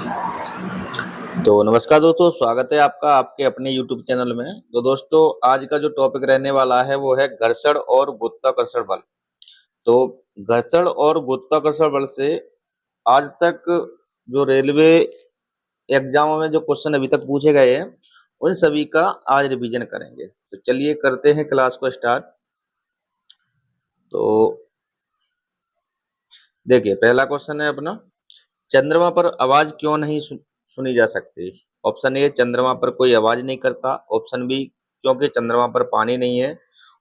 तो नमस्कार दोस्तों, स्वागत है आपका आपके अपने YouTube चैनल में। तो दोस्तों, आज का जो टॉपिक रहने वाला है वो है घर्षण और गुरुत्वाकर्षण बल। तो घर्षण और गुरुत्वाकर्षण बल से आज तक जो रेलवे एग्जामों में जो क्वेश्चन अभी तक पूछे गए हैं, उन सभी का आज रिवीजन करेंगे। तो चलिए करते हैं क्लास को स्टार्ट। तो देखिए, पहला क्वेश्चन है अपना, चंद्रमा पर आवाज क्यों नहीं सुनी जा सकती? ऑप्शन ए, चंद्रमा पर कोई आवाज नहीं करता। ऑप्शन बी, क्योंकि चंद्रमा पर पानी नहीं है।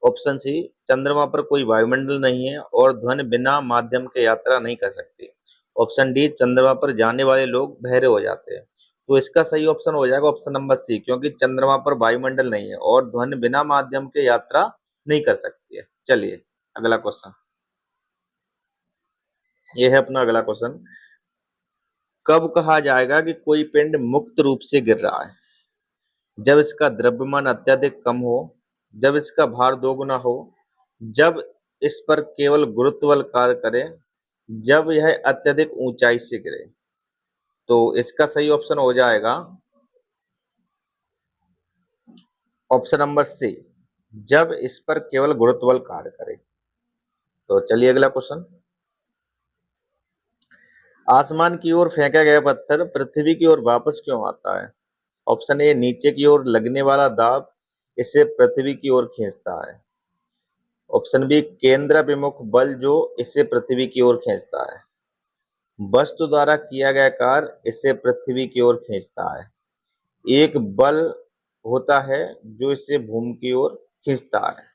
ऑप्शन सी, चंद्रमा पर कोई वायुमंडल नहीं है और ध्वनि बिना माध्यम के यात्रा नहीं कर सकती। ऑप्शन डी, चंद्रमा पर जाने वाले लोग बहरे हो जाते हैं। तो इसका सही ऑप्शन हो जाएगा ऑप्शन नंबर सी, क्योंकि चंद्रमा पर वायुमंडल नहीं है और ध्वनि बिना माध्यम के यात्रा नहीं कर सकती है। चलिए अगला क्वेश्चन, ये है अपना अगला क्वेश्चन। कब कहा जाएगा कि कोई पिंड मुक्त रूप से गिर रहा है? जब इसका द्रव्यमान अत्यधिक कम हो, जब इसका भार दोगुना हो, जब इस पर केवल गुरुत्व बल कार्य करे, जब यह अत्यधिक ऊंचाई से गिरे। तो इसका सही ऑप्शन हो जाएगा ऑप्शन नंबर सी, जब इस पर केवल गुरुत्व बल कार्य करे। तो चलिए अगला क्वेश्चन, आसमान की ओर फेंका गया पत्थर पृथ्वी की ओर वापस क्यों आता है? ऑप्शन ए, नीचे की ओर लगने वाला दाब इसे पृथ्वी की ओर खींचता है। ऑप्शन बी, केंद्राभिमुख बल जो इसे पृथ्वी की ओर खींचता है। वस्तु द्वारा किया गया कार्य इसे पृथ्वी की ओर खींचता है। एक बल होता है जो इसे भूमि की ओर खींचता है।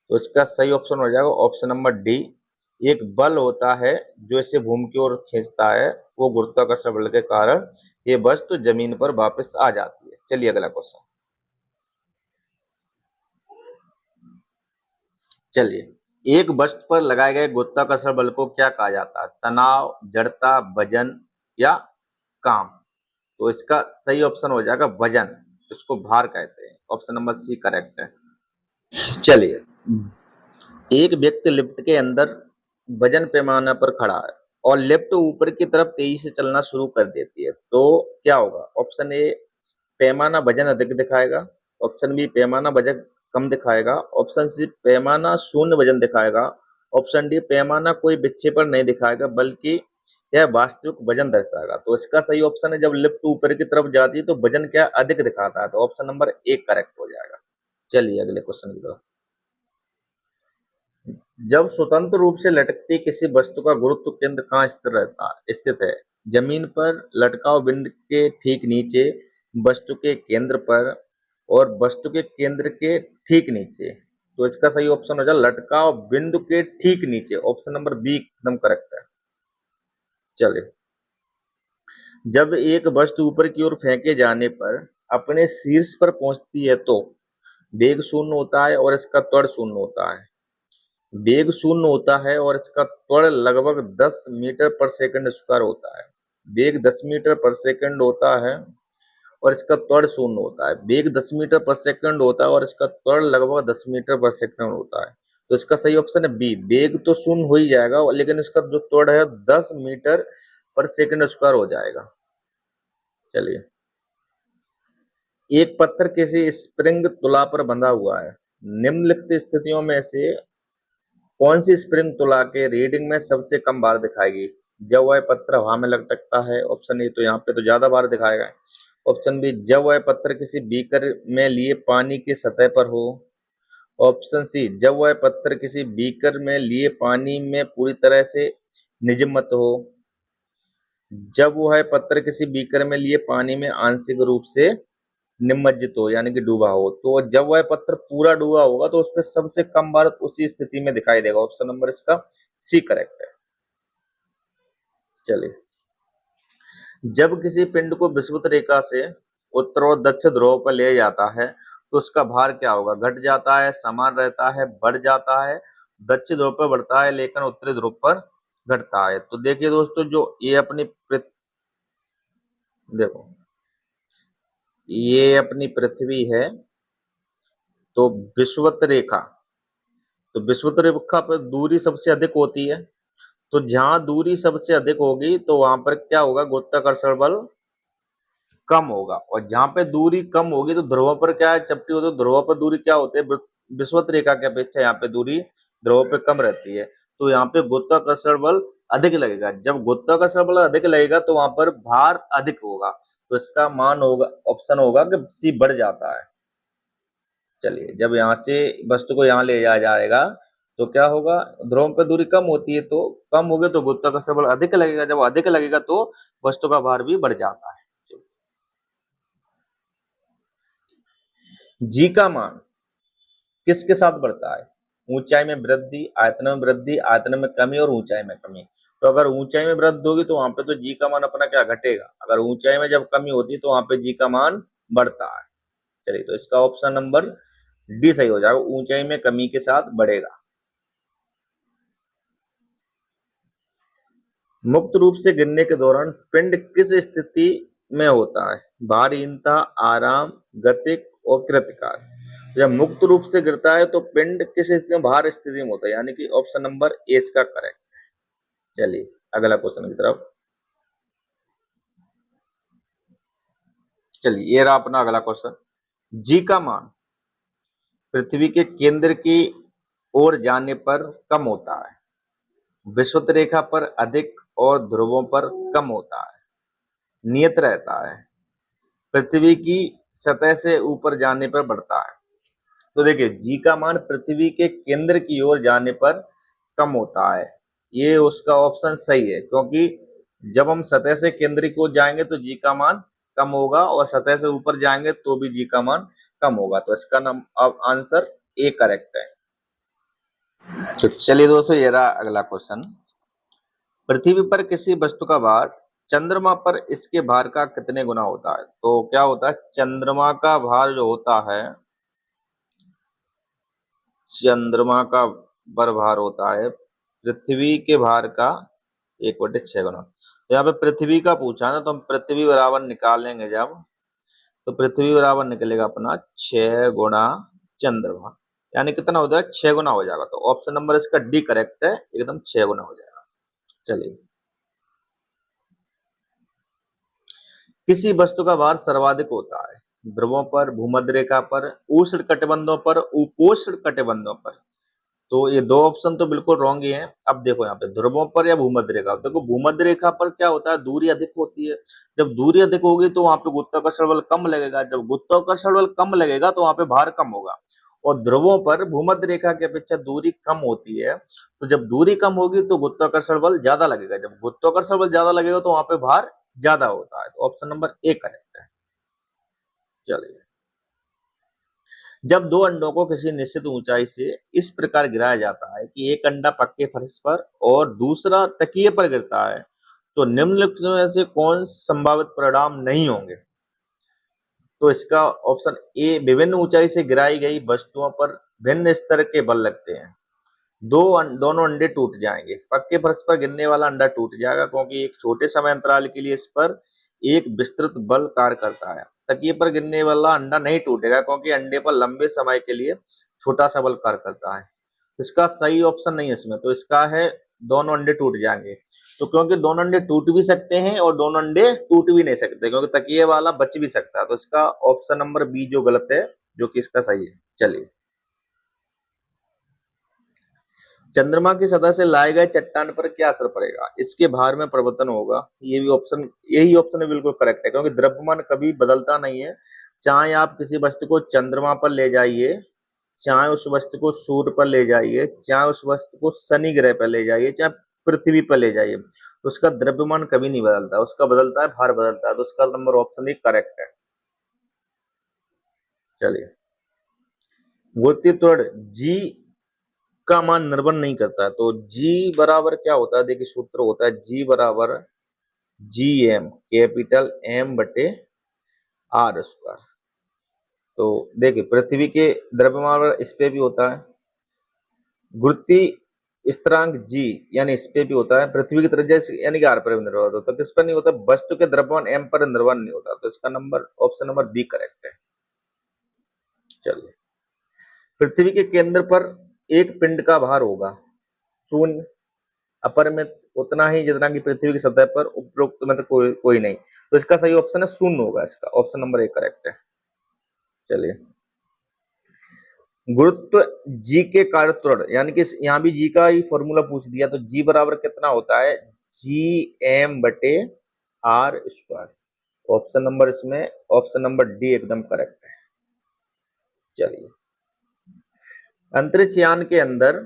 तो इसका सही ऑप्शन हो जाएगा ऑप्शन नंबर डी, एक बल होता है जो इसे भूमि की ओर खींचता है, वो गुरुत्वाकर्षण बल के कारण ये वस्तु जमीन पर वापस आ जाती है। चलिए अगला क्वेश्चन, चलिए, एक वस्तु पर लगाए गए गुरुत्वाकर्षण बल को क्या कहा जाता है? तनाव, जड़ता, वजन या काम? तो इसका सही ऑप्शन हो जाएगा वजन, इसको भार कहते हैं। ऑप्शन नंबर सी करेक्ट है। चलिए, एक व्यक्ति लिफ्ट के अंदर वजन पैमाना पर खड़ा है और लिफ्ट ऊपर की तरफ तेजी से चलना शुरू कर देती है, तो क्या होगा? ऑप्शन ए, पैमाना वजन अधिक दिखाएगा। ऑप्शन बी, पैमाना वजन कम दिखाएगा। ऑप्शन सी, पैमाना शून्य वजन दिखाएगा। ऑप्शन डी, पैमाना कोई विक्षेपण नहीं दिखाएगा बल्कि यह वास्तविक वजन दर्शाएगा। तो इसका सही ऑप्शन है, जब लिफ्ट ऊपर की तरफ जाती है तो वजन क्या अधिक दिखाता है। तो ऑप्शन नंबर एक करेक्ट हो जाएगा। चलिए अगले क्वेश्चन की तरफ, जब स्वतंत्र रूप से लटकती किसी वस्तु का गुरुत्व केंद्र कहाँ स्थित है? जमीन पर, लटकाव बिंदु के ठीक नीचे, वस्तु के केंद्र पर और वस्तु के केंद्र के ठीक नीचे। तो इसका सही ऑप्शन हो जाए लटकाव बिंदु के ठीक नीचे। ऑप्शन नंबर बी एकदम करेक्ट है। चलिए, जब एक वस्तु ऊपर की ओर फेंके जाने पर अपने शीर्ष पर पहुंचती है तो वेग शून्य होता है और इसका त्वरण शून्य होता है। वेग शून्य होता है और इसका त्वरण लगभग 10 मीटर पर सेकंड स्क्वायर होता है। वेग 10 मीटर पर सेकंड होता है और इसका त्वरण शून्य होता है। वेग 10 मीटर पर सेकंड होता है और इसका त्वरण लगभग 10 मीटर पर सेकंड होता है। तो इसका सही ऑप्शन है बी, वेग तो शून्य हो ही जाएगा लेकिन इसका जो त्वरण है 10 मीटर पर सेकंड स्क्वायर हो जाएगा। चलिए, एक पत्थर किसी स्प्रिंग तुला पर बंधा हुआ है। निम्नलिखित स्थितियों में से कौन सी स्प्रिंग तुला के रीडिंग में सबसे कम बार दिखाएगी? जब वह पत्थर हवा में लटकता है। ऑप्शन ए, तो यहाँ पे तो ज्यादा बार दिखाएगा। ऑप्शन बी, जब वह पत्थर किसी बीकर में लिए पानी की सतह पर हो। ऑप्शन सी, जब वह पत्थर किसी बीकर में लिए पानी में पूरी तरह से निजमत हो। जब वह पत्थर किसी बीकर में लिए पानी में आंशिक रूप से निमज्जित हो यानी कि डूबा हो। तो जब वह पत्थर पूरा डूबा होगा तो उस पर सबसे कम बार उसी स्थिति में दिखाई देगा। ऑप्शन नंबर इसका सी करेक्ट है। चलिए, जब किसी पिंड को विषुवत रेखा से उत्तर और दक्षिण ध्रुव पर ले जाता है तो उसका भार क्या होगा? घट जाता है, समान रहता है, बढ़ जाता है? दक्षिण ध्रुव पर बढ़ता है लेकिन उत्तरी ध्रुव पर घटता है। तो देखिए दोस्तों, जो ये अपनी देखो, ये अपनी पृथ्वी है, तो विषुवत रेखा, तो विषुवत रेखा पर दूरी सबसे अधिक होती है। तो जहां दूरी सबसे अधिक होगी तो वहां पर क्या होगा? गुरुत्वाकर्षण बल कम होगा, और जहां पे दूरी कम होगी तो ध्रुवों पर क्या है, चपटी होती है, ध्रुवों पर दूरी क्या होती है, विषुवत रेखा की अपेक्षा यहाँ पे दूरी ध्रुवों पे कम रहती है, तो यहाँ पे गुरुत्वाकर्षण बल अधिक लगेगा। जब गुरुत्वाकर्षण बल अधिक लगेगा तो वहां पर भार अधिक होगा, तो इसका मान होगा, ऑप्शन होगा कि सी बढ़ जाता है। चलिए, जब यहाँ से वस्तु को यहाँ ले जाया जाएगा तो क्या होगा, ध्रुवों पर दूरी कम होती है, तो कम होगी तो गुरुत्वाकर्षण बल अधिक लगेगा, जब अधिक लगेगा तो वस्तु का भार भी बढ़ जाता है। जी का मान किसके साथ बढ़ता है, ऊंचाई में वृद्धि, आयतन में वृद्धि, आयतन में कमी और ऊंचाई में कमी। तो अगर ऊंचाई में वृद्धि होगी तो वहां पे तो जी का मान अपना क्या घटेगा, अगर ऊंचाई में जब कमी होती है तो वहां पे जी का मान बढ़ता है। चलिए, तो इसका ऑप्शन नंबर डी सही हो जाएगा, ऊंचाई में कमी के साथ बढ़ेगा। मुक्त रूप से गिरने के दौरान पिंड किस स्थिति में होता है, भारहीनता, आराम, गतिक और कृतकार। जब मुक्त रूप से गिरता है तो पिंड किस स्थिति में, भार स्थिति में होता है, यानी कि ऑप्शन नंबर ए इसका करेक्ट। चलिए अगला क्वेश्चन की तरफ। चलिए, ये रहा अपना अगला क्वेश्चन। जी का मान पृथ्वी के केंद्र की ओर जाने पर कम होता है, विषुवत रेखा पर अधिक और ध्रुवों पर कम होता है, नियत रहता है, पृथ्वी की सतह से ऊपर जाने पर बढ़ता है। तो देखिए, जी का मान पृथ्वी के केंद्र की ओर जाने पर कम होता है, ये उसका ऑप्शन सही है, क्योंकि जब हम सतह से केंद्र की ओर जाएंगे तो जी का मान कम होगा, और सतह से ऊपर जाएंगे तो भी जी का मान कम होगा, तो इसका नाम अब आंसर ए करेक्ट है। तो चलिए दोस्तों, ये रहा अगला क्वेश्चन। पृथ्वी पर किसी वस्तु का भार चंद्रमा पर इसके भार का कितने गुना होता है। तो क्या होता है, चंद्रमा का भार जो होता है, चंद्रमा का भार होता है पृथ्वी के भार का 1/6 गुना। तो यहाँ पे पृथ्वी का पूछा ना, तो हम पृथ्वी बराबर निकाल लेंगे जब, तो पृथ्वी बराबर निकलेगा अपना 6 गुना चंद्रमा, यानी कितना हो जाएगा, 6 गुना हो जाएगा। तो ऑप्शन नंबर इसका डी करेक्ट है, एकदम 6 गुना हो जाएगा। चलिए, किसी वस्तु का भार सर्वाधिक होता है, ध्रुवों पर, भूमध्य रेखा पर, उष्ण कटिबंधों पर, उपोष्ण कटिबंधों पर। तो ये दो ऑप्शन तो बिल्कुल रॉन्ग ही हैं। अब देखो यहाँ पे ध्रुवों पर या भूमध्य रेखा, देखो भूमध्य रेखा पर क्या होता है, दूरी अधिक होती है, जब दूरी अधिक होगी तो वहां पे गुरुत्वाकर्षण बल कम लगेगा, जब गुरुत्वाकर्षण बल कम लगेगा तो वहां पे भार कम होगा। और ध्रुवों पर भूमध्य रेखा की अपेक्षा दूरी कम होती है, तो जब दूरी कम होगी तो गुरुत्वाकर्षण बल ज्यादा लगेगा, जब गुरुत्वाकर्षण बल ज्यादा लगेगा तो वहां पे भार ज्यादा होता है, तो ऑप्शन नंबर ए करेक्ट है। चलिए, जब दो अंडों को किसी निश्चित ऊंचाई से इस प्रकार गिराया जाता है कि एक अंडा पक्के फर्श पर और दूसरा तकिए पर गिरता है, तो निम्नलिखित में से कौन संभावित परिणाम नहीं होंगे। तो इसका ऑप्शन ए, विभिन्न ऊंचाई से गिराई गई वस्तुओं पर भिन्न स्तर के बल लगते हैं, दोनों अंडे टूट जाएंगे, पक्के फर्श पर गिरने वाला अंडा टूट जाएगा क्योंकि एक छोटे समय अंतराल के लिए इस पर एक विस्तृत बल कार्य करता है, तकिए पर गिरने वाला अंडा नहीं टूटेगा क्योंकि अंडे पर लंबे समय के लिए छोटा सा बल कार्य करता है। इसका सही ऑप्शन नहीं है इसमें, तो इसका है दोनों अंडे टूट जाएंगे। तो क्योंकि दोनों अंडे टूट भी सकते हैं और दोनों अंडे टूट भी नहीं सकते, क्योंकि तकिए वाला बच भी सकता है, तो इसका ऑप्शन नंबर बी जो गलत है, जो कि इसका सही है। चलिए, चंद्रमा की सतह से लाए गए चट्टान पर क्या असर पड़ेगा, इसके भार में परिवर्तन होगा। ये भी ऑप्शन, यही ऑप्शन बिल्कुल करेक्ट है, क्योंकि द्रव्यमान कभी बदलता नहीं है, चाहे आप किसी वस्तु को चंद्रमा पर ले जाइए, चाहे उस वस्तु को सूर्य पर ले जाइए, चाहे उस वस्तु को शनि ग्रह पर ले जाइए, चाहे पृथ्वी पर ले जाइए, तो उसका द्रव्यमान कभी नहीं बदलता, उसका बदलता है भार बदलता है, तो उसका नंबर ऑप्शन ही करेक्ट है। चलिए, गुरुत्वीय त्वरण जी का मान निर्भर नहीं करता है, तो जी बराबर क्या होता है, देखिए सूत्र होता है जी बराबर जी एम, कैपिटल एम बटे आर स्क्वायर। तो देखिए, पृथ्वी के द्रव्यमान इस पे भी होता है, गुरुत्वीय स्थिरांक जी यानी इस पे भी होता है, पृथ्वी की त्रिज्या यानी कि आर पर भी निर्भर होता है, तो किस पर नहीं होता, वस्तु के द्रव्यमान एम पर निर्भर नहीं होता, तो इसका number option number B correct है। चलिए, पृथ्वी के केंद्र पर एक पिंड का भार होगा शून्य, अपरिमित, उतना ही जितना कि पृथ्वी की सतह पर उपरोक्त में तो कोई नहीं। तो इसका सही ऑप्शन है शून्य होगा, इसका ऑप्शन नंबर 1 करेक्ट है। चलिए, गुरुत्व जी के कार्य त्वरण, यानी कि यहाँ भी जी का ही फॉर्मूला पूछ दिया, तो जी बराबर कितना होता है, जी एम बटे आर स्क्वायर। ऑप्शन नंबर इसमें ऑप्शन नंबर डी एकदम करेक्ट है। चलिए, अंतरिक्ष यान के अंदर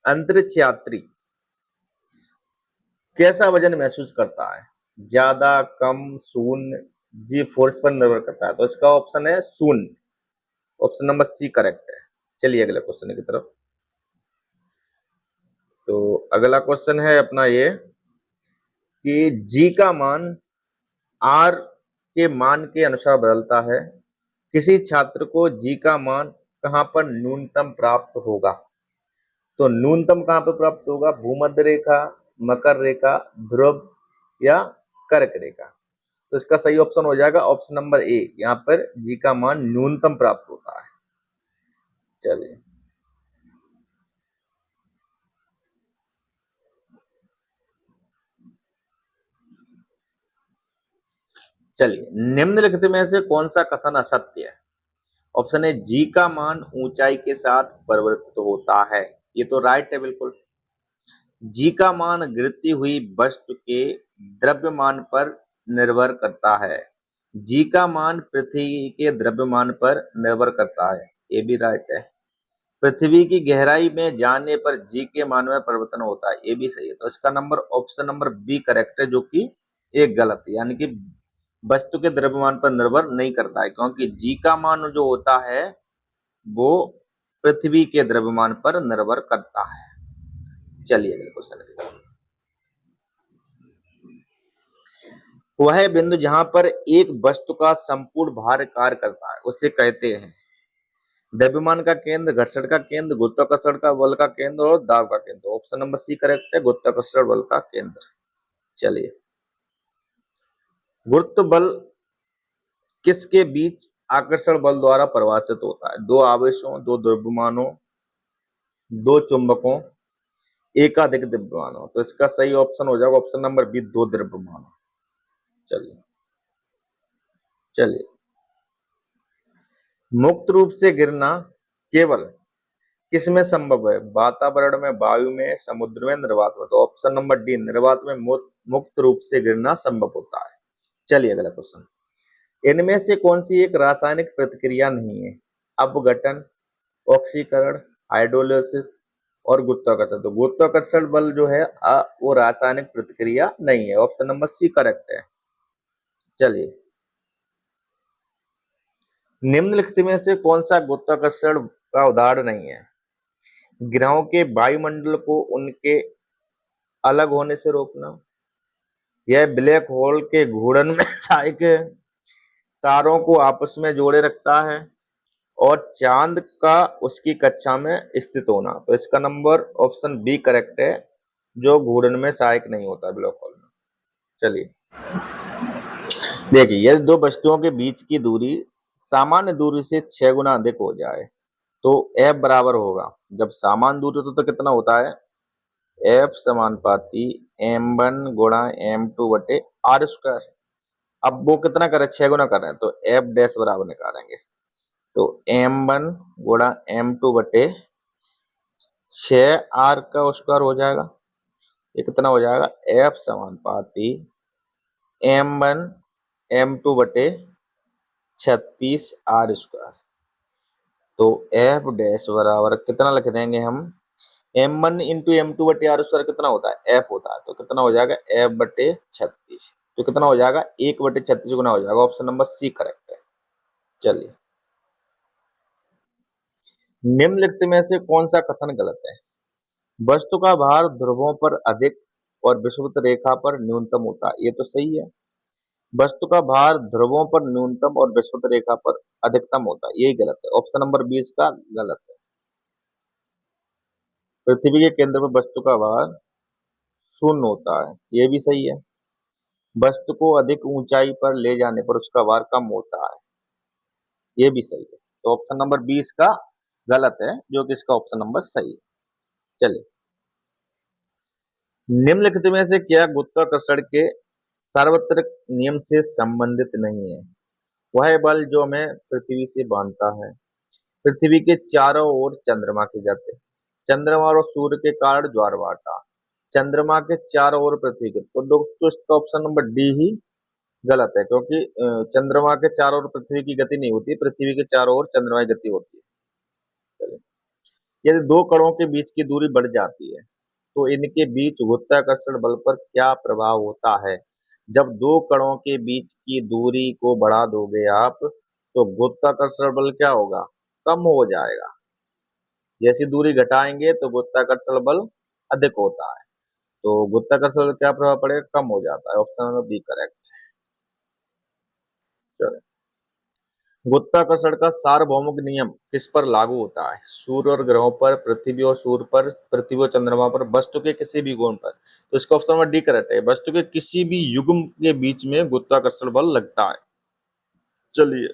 अंतरिक्ष यात्री कैसा वजन महसूस करता है, ज्यादा, कम, शून्य, जी फोर्स पर निर्भर करता है। तो इसका ऑप्शन है शून्य, ऑप्शन नंबर सी करेक्ट है। चलिए अगले क्वेश्चन की तरफ। तो अगला क्वेश्चन है अपना ये कि जी का मान आर के मान के अनुसार बदलता है, किसी छात्र को जी का मान कहां पर न्यूनतम प्राप्त होगा। तो न्यूनतम कहां पर प्राप्त होगा, भूमध्य रेखा, मकर रेखा, ध्रुव या कर्क रेखा। तो इसका सही ऑप्शन हो जाएगा ऑप्शन नंबर ए, यहाँ पर जी का मान न्यूनतम प्राप्त होता है। चलिए, निम्नलिखित में से कौन सा कथन असत्य है। ऑप्शन है जी का मान ऊंचाई के साथ परिवर्तित होता है, ये तो राइट है बिल्कुल। जी का मान गिरती हुई वस्तु के द्रव्यमान पर निर्भर करता है, जी का मान पृथ्वी के द्रव्यमान पर निर्भर करता है, ये भी राइट है। पृथ्वी की गहराई में जाने पर जी के मान में परिवर्तन होता है, ये भी सही है। तो इसका number option number B correct है, जो कि एक गलत है, यानी कि वस्तु के द्रव्यमान पर निर्भर नहीं करता है, क्योंकि जी का मान जो होता है वो पृथ्वी के द्रव्यमान पर निर्भर करता है। चलिए अगले क्वेश्चन। वह बिंदु जहां पर एक वस्तु का संपूर्ण भार कार्य करता है उसे कहते हैं द्रव्यमान का केंद्र, घर्षण का केंद्र, गुरुत्वाकर्षण का बल का केंद्र और दाब का केंद्र। ऑप्शन नंबर सी करेक्ट है, गुरुत्वाकर्षण बल का केंद्र। चलिए, गुरुत्व बल किसके बीच आकर्षण बल द्वारा परिभाषित होता है, दो आवेशों, दो द्रव्यमानों, दो चुंबकों, एकाधिक द्रव्यमानों। तो इसका सही ऑप्शन हो जाएगा ऑप्शन नंबर बी, दो द्रव्यमानों। चलिए, चलिए, मुक्त रूप से गिरना केवल किसमें संभव है, वातावरण में, वायु में, समुद्र में, निर्वात में। तो ऑप्शन नंबर डी, निर्वात में मुक्त रूप से गिरना संभव होता है। चलिए अगला क्वेश्चन। इनमें से कौन सी एक रासायनिक प्रतिक्रिया नहीं है, अपघटन, ऑक्सीकरण, हाइड्रोलिसिस और गुरुत्वाकर्षण। तो गुरुत्वाकर्षण बल जो है वो रासायनिक प्रतिक्रिया नहीं है, ऑप्शन नंबर सी करेक्ट है। चलिए, निम्नलिखित में से कौन सा गुरुत्वाकर्षण का उदाहरण नहीं है, ग्रहों के वायुमंडल को उनके अलग होने से रोकना, यह ब्लैक होल के घूर्णन में सहायक है, तारों को आपस में जोड़े रखता है, और चांद का उसकी कक्षा में स्थित होना। तो इसका नंबर ऑप्शन बी करेक्ट है, जो घूर्णन में सहायक नहीं होता ब्लैक होल में। चलिए, देखिए, यदि दो वस्तुओं के बीच की दूरी सामान्य दूरी से 6 गुना अधिक हो जाए तो F बराबर होगा, जब सामान्य दूरी तो कितना होता है, F समानुपाती m1 गुणा m2 बटे आर स्क्वायर। अब वो कितना कर रहे हैं, 6 गुना कर रहे हैं, तो F डैश बराबर निकालेंगे, तो m1 गुणा m2 बटे 6 आर का स्क्वायर हो जाएगा। ये कितना हो जाएगा, F समानुपाती m1 m2 बटे 36 आर स्क्वायर। तो F डैश बराबर कितना लिख देंगे हम, m1 इंटू m2 बटे आर स्क्वायर कितना होता है, F होता है, तो कितना हो जाएगा F बटे 36, तो कितना हो जाएगा 1 बटे 36 गुना हो जाएगा, ऑप्शन नंबर सी करेक्ट है। चलिए, निम्नलिखित में से कौन सा कथन गलत है, वस्तु का भार ध्रुवों पर अधिक और विषुवत रेखा पर न्यूनतम होता है, ये तो सही है। वस्तु का भार ध्रुवों पर न्यूनतम और विषुवत रेखा पर अधिकतम होता है, यही गलत है, ऑप्शन नंबर 20 का गलत है। पृथ्वी के केंद्र पर वस्तु का भार शून्य होता है, ये भी सही है। वस्तु को अधिक ऊंचाई पर ले जाने पर उसका भार कम होता है, ये भी सही है। तो ऑप्शन नंबर 20 का गलत है, जो कि इसका ऑप्शन नंबर सही है। चलिए, निम्नलिखित में से क्या गुरुत्वाकर्षण के सार्वत्रिक नियम से संबंधित नहीं है? वह बल जो हमें पृथ्वी से बांधता है। पृथ्वी के चारों ओर चंद्रमा की गति, चंद्रमा और सूर्य के कारण ज्वारभाटा, चंद्रमा के चारों ओर पृथ्वी के, तो दोस्तों इसका ऑप्शन नंबर डी ही गलत है, क्योंकि चंद्रमा के चारों ओर पृथ्वी की गति नहीं होती, पृथ्वी के चारों ओर चंद्रमा की गति होती है। चलिए, यदि दो कणों के बीच की दूरी बढ़ जाती है तो इनके बीच गुरुत्वाकर्षण बल पर क्या प्रभाव होता है? जब दो कणों के बीच की दूरी को बढ़ा दोगे आप तो गुरुत्वाकर्षण बल क्या होगा? कम हो जाएगा। जैसी दूरी घटाएंगे तो गुरुत्वाकर्षण बल अधिक होता है, तो गुरुत्वाकर्षण बल क्या प्रभाव पड़ेगा? कम हो जाता है। Option number B correct. चलो, गुरुत्वाकर्षण का सार्वभौमिक नियम किस पर लागू होता है? सूर्य और ग्रहों पर, पृथ्वी और सूर्य पर, पृथ्वी और चंद्रमा पर, वस्तु के किसी भी गुण पर। तो इसका ऑप्शन नंबर डी करेक्ट है, वस्तु के किसी भी युग्म के बीच में गुरुत्वाकर्षण बल लगता है। चलिए,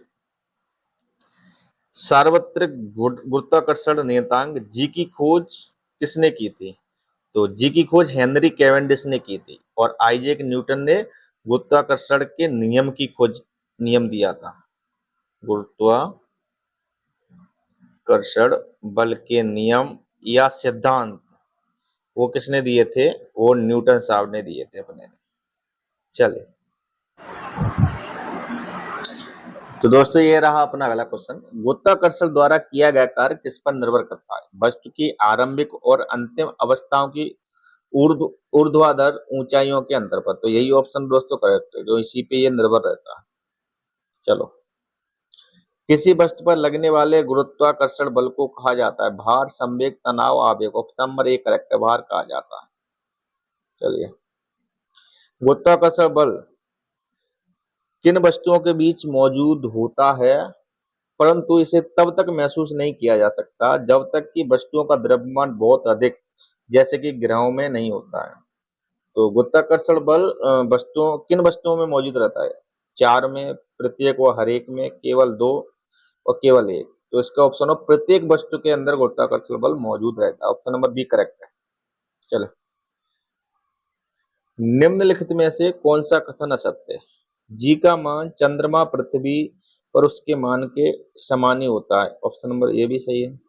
सार्वत्रिक गुरुत्वाकर्षण नियतांक जी की खोज किसने की थी? तो जी की खोज हेनरी कैवेंडिश ने की थी और आइजैक न्यूटन ने गुरुत्वाकर्षण के नियम की खोज नियम दिया था। गुरुत्वाकर्षण बल के नियम या सिद्धांत वो किसने दिए थे? वो न्यूटन साहब ने दिए थे अपने ने। चलिए, तो दोस्तों ये रहा अपना अगला क्वेश्चन। गुरुत्वाकर्षण द्वारा किया गया कार्य किस पर निर्भर करता है? वस्तु की आरंभिक और अंतिम अवस्थाओं की ऊर्ध्वाधर ऊंचाइयों के अंतर पर। तो यही ऑप्शन दोस्तों करेक्ट है, जो इसी पे ये निर्भर रहता है। चलो, किसी वस्तु पर लगने वाले गुरुत्वाकर्षण बल को कहा जाता है भार, संवेग, तनाव, आवेग। ऑप्शन नंबर ए करेक्ट है, भार कहा जाता है। चलिए, गुरुत्वाकर्षण बल किन वस्तुओं के बीच मौजूद होता है परंतु इसे तब तक महसूस नहीं किया जा सकता जब तक कि वस्तुओं का द्रव्यमान बहुत अधिक जैसे कि ग्रहों में नहीं होता है? तो गुरुत्वाकर्षण बल वस्तुओं किन वस्तुओं में मौजूद रहता है? चार में, प्रत्येक व हर एक में, केवल दो और केवल एक। तो इसका ऑप्शन हो प्रत्येक वस्तु के अंदर गुरुत्वाकर्षण बल मौजूद रहता है। ऑप्शन नंबर बी करेक्ट है। चलो, निम्नलिखित में से कौन सा कथन असत्य है? जी का मान चंद्रमा पृथ्वी पर उसके मान के समान ही होता है। ऑप्शन नंबर ए भी सही है।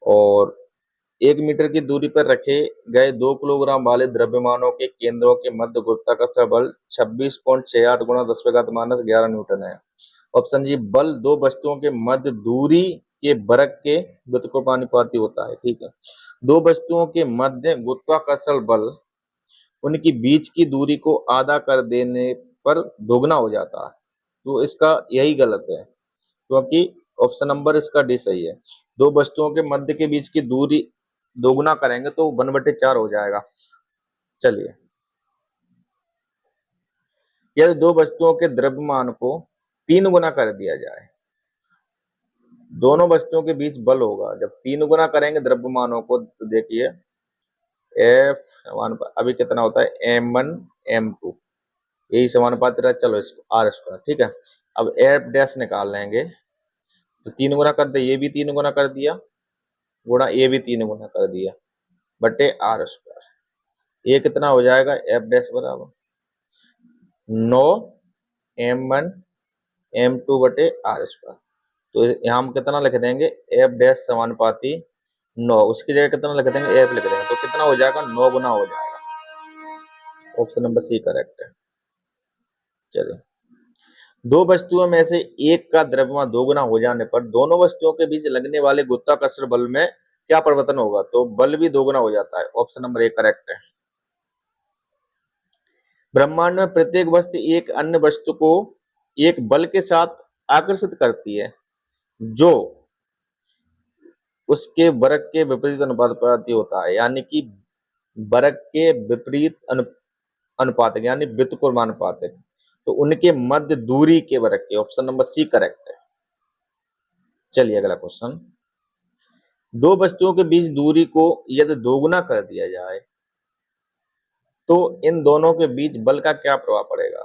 और 1 मीटर की दूरी पर रखे गए 2 किलोग्राम वाले द्रव्यमानों के केंद्रों के मध्य गुरुत्वाकर्षण बल 26.68 गुणा 10⁻⁻11 न्यूटन है। ऑप्शन जी, बल दो वस्तुओं के मध्य दूरी के वर्ग के व्युत्क्रमानुपाती होता है। ठीक है, दो वस्तुओं के मध्य गुरुत्वाकर्षण बल उनकी बीच की दूरी को आधा कर देने पर दोगुना हो जाता है। तो इसका यही गलत है, क्योंकि ऑप्शन नंबर इसका डी सही है। दो वस्तुओं के मध्य के बीच की दूरी दोगुना करेंगे तो 1/4 हो जाएगा। चलिए, यदि दो वस्तुओं के द्रव्यमान को 3 गुना कर दिया जाए, दोनों वस्तुओं के बीच बल होगा जब 3 गुना करेंगे द्रव्यमानों को, तो देखिए एफ समानुपात अभी कितना होता है, m1 m2, यही समानुपात रहा। चलो इसको आर स्क्वायर, ठीक है। अब एफ डैश निकाल लेंगे तो 3 गुना कर दे, ये भी 3 गुना कर दिया गुणा ये भी 3 गुना कर दिया बटे आर स्क्वायर। ये कितना हो जाएगा, एफ डैश बराबर 9 m1 m2 बटे आर स्क्वायर। तो यहाँ हम कितना लिख देंगे, एफ डैश समानुपाती 9, उसकी जगह कितना लिख देंगे, एफ लिख देंगे, तो कितना हो जाएगा, 9 गुना हो जाएगा। ऑप्शन नंबर सी करेक्ट है। चलिए, दो वस्तुओं में से एक का द्रव्यमान 2 गुना हो जाने पर दोनों वस्तुओं के बीच लगने वाले गुरुत्वाकर्षण बल में क्या परिवर्तन होगा? तो बल भी 2 गुना हो जाता है। ऑप्शन नंबर ए करेक्ट है। ब्रह्मांड में प्रत्येक वस्तु एक अन्य वस्तु को एक बल के साथ आकर्षित करती है जो उसके वर्ग के विपरीत अनुपाती होता है, यानी कि वर्ग के विपरीत अनुपातिक यानी व्युत्क्रमानुपातिक। तो उनके मध्य दूरी के वर्ग के। ऑप्शन नंबर सी करेक्ट है। चलिए अगला क्वेश्चन, दो वस्तुओं के बीच दूरी को यदि 2 गुना कर दिया जाए तो इन दोनों के बीच बल का क्या प्रभाव पड़ेगा?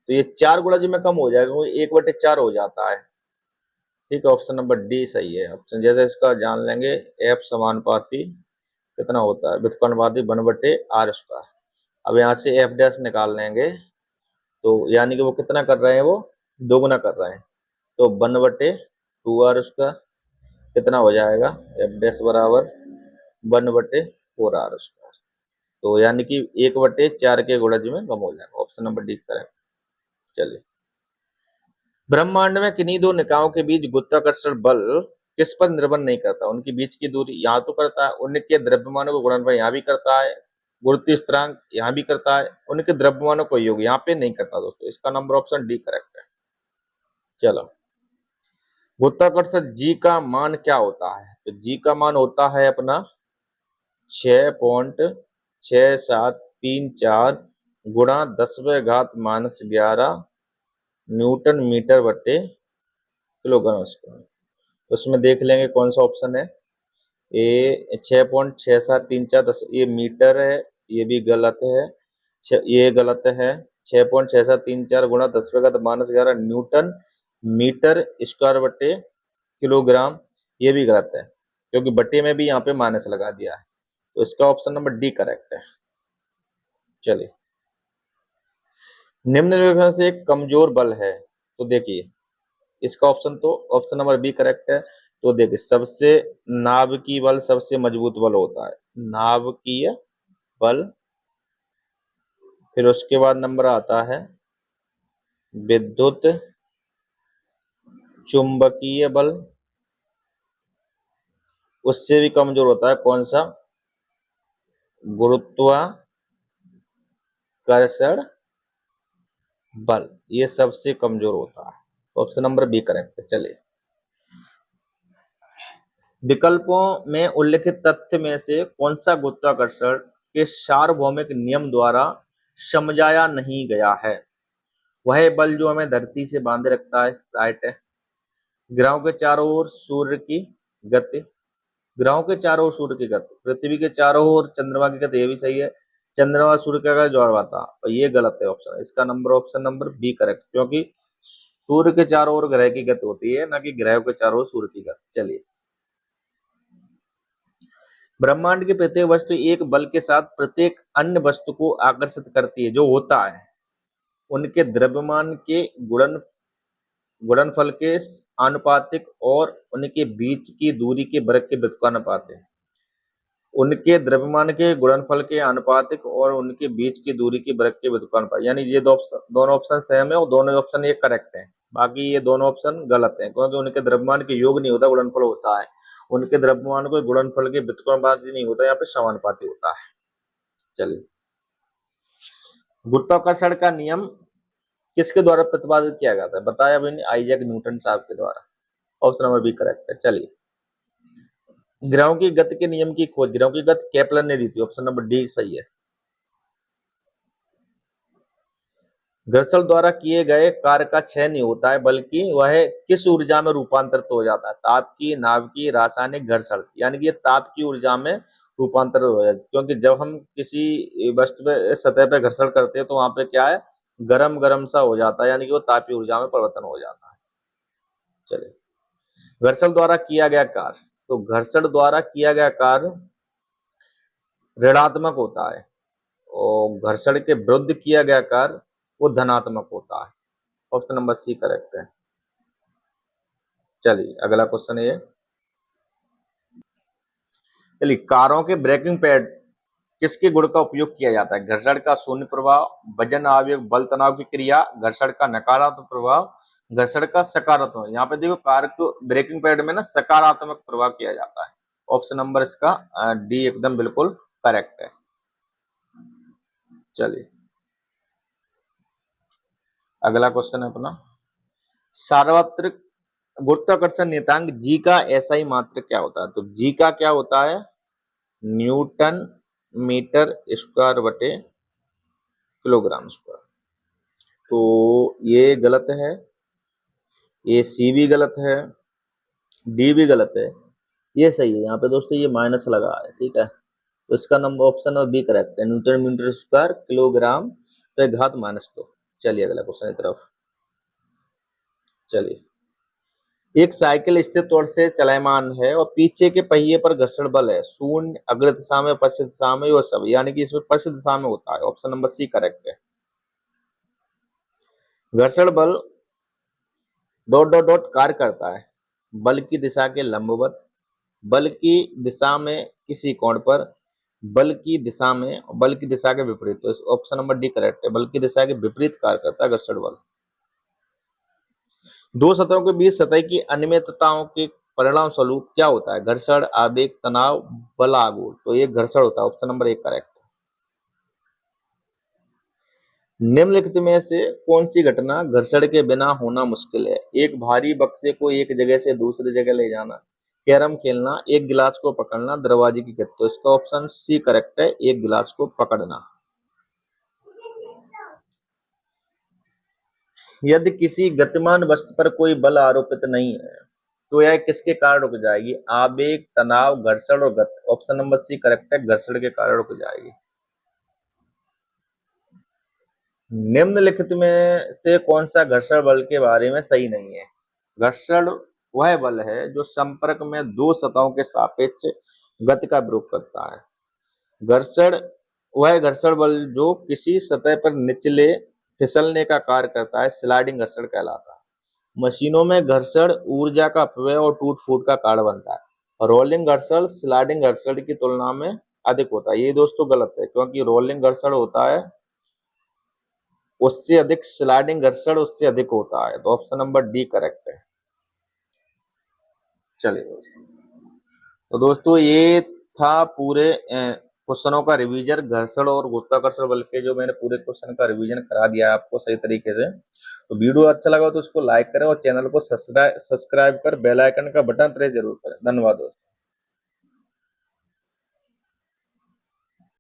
तो ये 4 गुना जी में कम हो जाएगा, 1/4 हो जाता है। ठीक है, ऑप्शन नंबर डी सही है। ऑप्शन जैसे इसका जान लेंगे, एफ समानुपाती कितना होता है व्युत्क्रमानुपाती 1/r²। अब यहाँ से एफ डैश निकाल लेंगे तो यानी कि वो कितना कर रहे हैं, वो दोगुना कर रहे हैं, तो 1/2r²। कितना हो जाएगा एफ डैश बराबर 1/4r²। तो यानी कि 1/4 के गुणज में कम हो जाएगा। Option number D correct. चलिए, ब्रह्मांड में किन्हीं दो निकायों के बीच गुरुत्वाकर्षण बल किस पर निर्भर नहीं करता? उनके बीच की दूरी यहाँ तो करता है, उनके द्रव्यमानों को गुणनफल यहाँ भी करता है, गुरुत्व स्थिरांक यहाँ भी करता है, उनके द्रव्यमानों को योग यहाँ पे नहीं करता दोस्तों। इसका नंबर ऑप्शन डी करेक्ट है। चलो, गुरुत्वाकर्षण जी का मान क्या होता है? तो जी का मान होता है अपना 6.6734 गुणा 10⁻⁻11 न्यूटन मीटर बटे किलोग्राम स्क्वायर। उसमें देख लेंगे कौन सा ऑप्शन है। ये 6.6734 ये मीटर है, ये भी गलत है, ये गलत है। 6.6734 गुणा 10⁻⁻11 न्यूटन मीटर स्क्वायर बटे किलोग्राम, ये भी गलत है क्योंकि बटे में भी यहाँ पे माइनस लगा दिया है। तो इसका ऑप्शन नंबर डी करेक्ट है। चलिए, निम्नलिखित से एक कमजोर बल है, तो देखिए इसका ऑप्शन तो ऑप्शन नंबर बी करेक्ट है। तो देखिए, सबसे नाभिकीय बल सबसे मजबूत बल होता है, नाभिकीय बल। फिर उसके बाद नंबर आता है विद्युत चुंबकीय बल, उससे भी कमजोर होता है कौन सा? गुरुत्वाकर्षण बल, ये सबसे कमजोर होता है। ऑप्शन नंबर बी करेक्ट है। चलिए, विकल्पों में उल्लिखित तथ्य में से कौन सा गुरुत्वाकर्षण के सार्वभौमिक नियम द्वारा समझाया नहीं गया है? वह बल जो हमें धरती से बांधे रखता है, राइट है। ग्रहों के चारों ओर सूर्य की गति, ग्रहों के चारों ओर सूर्य की गति, पृथ्वी के चारों ओर चंद्रमा की गति, ये भी सही है। चंद्रमा सूर्य का अगर जोड़वा था, और ये गलत है ऑप्शन। इसका number option number B correct, क्योंकि सूर्य के चारों ओर ग्रह की गति होती है, ना कि ग्रहों के चारों ओर सूर्य की गति। चलिए, ब्रह्मांड की प्रत्येक वस्तु एक बल के साथ प्रत्येक अन्य वस्तु को आकर्षित करती है, जो होता है उनके द्रव्यमान के गुणनफल के आनुपातिक और उनके बीच की दूरी के वर्ग के व्युत्क्रमानुपात है। उनके द्रव्यमान के गुणनफल के आनुपातिक और उनके बीच की दूरी के वर्ग के व्युत्क्रमानुपात, यानी ये दोनों ऑप्शन सेम है और दोनों ऑप्शन ये करेक्ट है। बाकी ये दोनों ऑप्शन गलत है, क्योंकि उनके द्रव्यमान के योग नहीं होता, गुणनफल होता है। उनके द्रव्यमान को गुणनफल के व्युत्क्रमानुपाती नहीं होता, यहाँ पे समानुपाती होता है। चलिए, गुरुत्वाकर्षण का नियम किसके द्वारा प्रतिपादित किया गया था? बताया अभी आइजैक न्यूटन साहब के द्वारा। ऑप्शन नंबर बी करेक्ट है। चलिए, ग्रहों की गति के नियम की खोज, ग्रहों की गति केपलर ने दी थी। ऑप्शन नंबर डी सही है। घर्षण द्वारा किए गए कार्य का क्षय नहीं होता है, बल्कि वह किस ऊर्जा में रूपांतरित हो जाता है? ताप की, नाभिकीय, रासायनिक, घर्षण, यानी कि ये ताप की ऊर्जा में रूपांतरित हो जाता है। क्योंकि जब हम किसी वस्तु पे सतह पे घर्षण करते हैं तो वहां पे क्या है, गरम गरम सा हो जाता है, यानी कि वो तापीय ऊर्जा में परिवर्तन हो जाता है। चलिए, घर्षण द्वारा किया गया कार्य, तो घर्षण द्वारा किया गया कार्य ऋणात्मक होता है और घर्षण के विरुद्ध किया गया कार्य वो धनात्मक होता है। ऑप्शन नंबर सी करेक्ट है। चलिए, अगला क्वेश्चन है ये। चलिए, कारों के ब्रेकिंग पैड किसके गुण का उपयोग किया जाता है? घर्षण का शून्य प्रभाव, वजन आवेग बल तनाव की क्रिया, घर्षण का नकारात्मक प्रभाव, घर्षण का सकारात्मक। यहाँ पे देखो, कार को ब्रेकिंग पैड में ना सकारात्मक प्रभाव किया जाता है। ऑप्शन नंबर इसका डी एकदम बिल्कुल करेक्ट है। चलिए, अगला क्वेश्चन है अपना, सार्वत्रिक गुरुत्वाकर्षण नियतांक जी का एसआई मात्रक क्या होता है? तो जी का क्या होता है? न्यूटन मीटर स्क्वायर बटे किलोग्राम स्क्वायर। तो ये गलत है, ये सी भी गलत है, डी भी गलत है, ये सही है। यहाँ पे दोस्तों ये माइनस लगा है, ठीक है। तो इसका नंबर ऑप्शन और बी करेक्ट है, न्यूटन मीटर स्क्वायर किलोग्राम पे -2। चलिए, अगला क्वेश्चन की तरफ। चलिए, एक साइकिल स्थिर तौर से चलायमान है और पीछे के पहिए पर घर्षण बल है शून्य, अग्र दिशा में, पश्चिम दिशा में और सब, यानी कि इसमें पश्चिम दिशा में होता है। ऑप्शन नंबर सी करेक्ट है। घर्षण बल डॉट डॉट डॉट कार्य करता है बल की दिशा के लंबवत, बल की दिशा में किसी कोण पर, बल की दिशा में, बल की दिशा के विपरीत। तो ऑप्शन नंबर डी करेक्ट है, बल की दिशा के विपरीत कार्य करता है घर्षण बल। दो सतहों के बीच सतह की अनियमितताओं के परिणाम स्वरूप क्या होता है? घर्षण, आवेग, तनाव, बल आघूर्ण। तो ये घर्षण होता है। ऑप्शन नंबर एक करेक्ट है। निम्नलिखित में से कौन सी घटना घर्षण के बिना होना मुश्किल है? एक भारी बक्से को एक जगह से दूसरी जगह ले जाना, कैरम खेलना, एक गिलास को पकड़ना, दरवाजे की खिड़की। तो इसका ऑप्शन सी करेक्ट है, एक गिलास को पकड़ना। यदि किसी गतिमान वस्तु पर कोई बल आरोपित नहीं है तो यह किसके कारण रुक जाएगी? आवेग, तनाव, घर्षण और गति। ऑप्शन नंबर सी करेक्ट है, घर्षण के कारण रुक जाएगी। निम्नलिखित में से कौन सा घर्षण बल के बारे में सही नहीं है? घर्षण वह बल है जो संपर्क में दो सतहों के सापेक्ष गति का विरोध करता है। घर्षण वह घर्षण बल जो किसी सतह पर निचले फिसलने का कार्य करता है, स्लाइडिंग घर्षण कहलाता है। मशीनों में घर्षण ऊर्जा का अपव्यय और टूट फूट का कारण बनता है। रोलिंग घर्षण स्लाइडिंग घर्षण की तुलना में अधिक होता है। ये दोस्तों गलत है, क्योंकि रोलिंग घर्षण होता है उससे अधिक, स्लाइडिंग घर्षण उससे अधिक होता है। तो ऑप्शन नंबर डी करेक्ट है। चलिए दोस्तों, तो दोस्तों ये था पूरे क्वेश्चनों का रिवीजन, घर्षण और गुरुत्वाकर्षण बल के जो मैंने पूरे क्वेश्चन का रिवीजन करा दिया है आपको सही तरीके से। तो वीडियो अच्छा लगा तो उसको लाइक करें और चैनल को सब्सक्राइब कर बेल आइकन का बटन प्रेस जरूर करें। धन्यवाद दोस्तों।